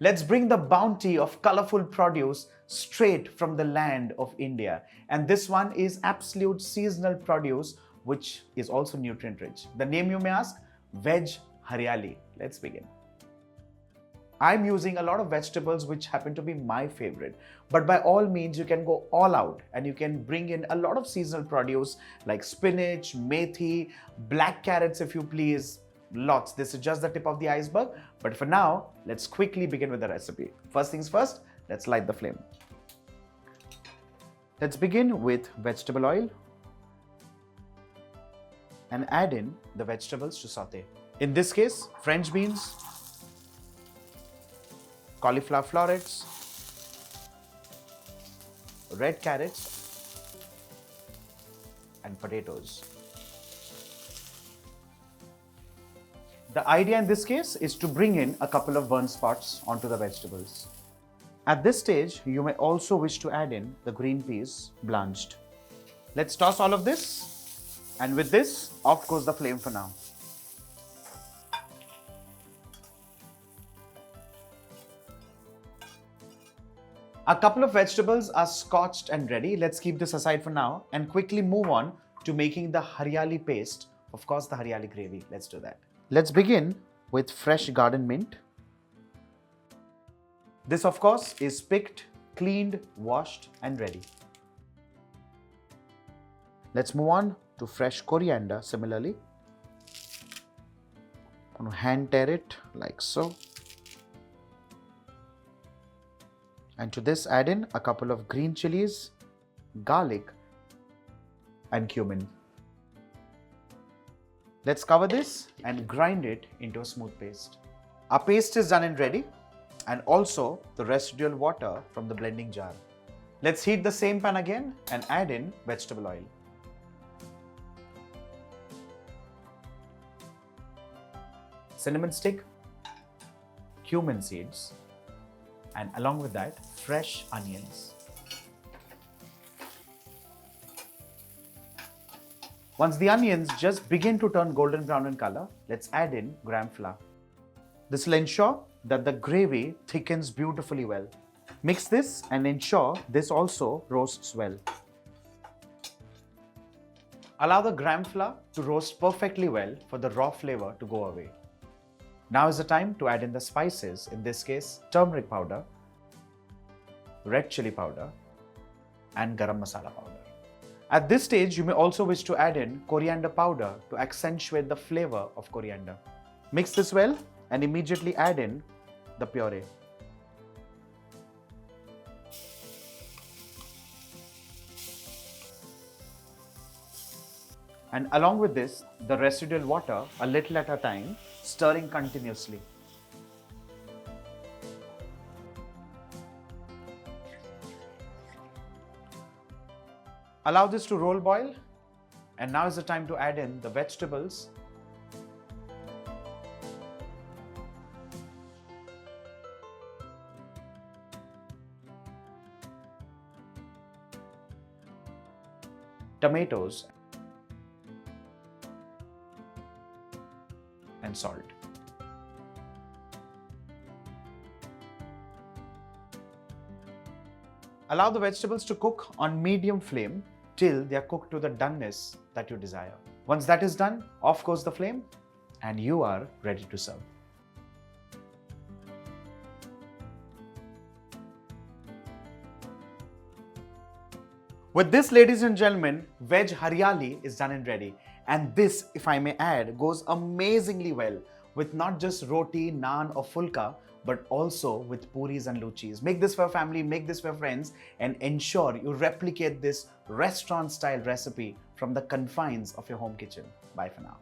Let's bring the bounty of colorful produce straight from the land of India. And this one is absolute seasonal produce, which is also nutrient rich. The name you may ask, Veg Hariyali. Let's begin. I'm using a lot of vegetables which happen to be my favorite. But by all means, you can go all out and you can bring in a lot of seasonal produce like spinach, methi, black carrots if you please. Lots. This is just the tip of the iceberg. But for now, let's quickly begin with the recipe. First things first, let's light the flame. Let's begin with vegetable oil and add in the vegetables to saute. In this case, French beans, cauliflower florets, red carrots, and potatoes. The idea in this case is to bring in a couple of burnt spots onto the vegetables. At this stage, you may also wish to add in the green peas blanched. Let's toss all of this, and with this, off goes the flame for now. A couple of vegetables are scotched and ready. Let's keep this aside for now and quickly move on to making the hariyali paste. Of course, the hariyali gravy. Let's do that. Let's begin with fresh garden mint. This, of course, is picked, cleaned, washed, and ready. Let's move on to fresh coriander similarly. I'm going to hand tear it like so. And to this, add in a couple of green chilies, garlic, and cumin. Let's cover this and grind it into a smooth paste. Our paste is done and ready, and also the residual water from the blending jar. Let's heat the same pan again and add in vegetable oil. Cinnamon stick, cumin seeds, and along with that, fresh onions. Once the onions just begin to turn golden brown in color, let's add in gram flour. This will ensure that the gravy thickens beautifully well. Mix this and ensure this also roasts well. Allow the gram flour to roast perfectly well for the raw flavor to go away. Now is the time to add in the spices, in this case, turmeric powder, red chili powder, and garam masala powder. At this stage, you may also wish to add in coriander powder to accentuate the flavor of coriander. Mix this well and immediately add in the puree. And along with this, the residual water, a little at a time, stirring continuously. Allow this to roll boil, and now is the time to add in the vegetables. Tomatoes and salt. Allow the vegetables to cook on medium flame till they are cooked to the doneness that you desire. Once that is done, off goes the flame and you are ready to serve. With this, ladies and gentlemen, Veg Hariyali is done and ready. And this, if I may add, goes amazingly well with not just roti, naan or fulka, but also with puris and luchis. Make this for family, make this for friends, and ensure you replicate this restaurant-style recipe from the confines of your home kitchen. Bye for now.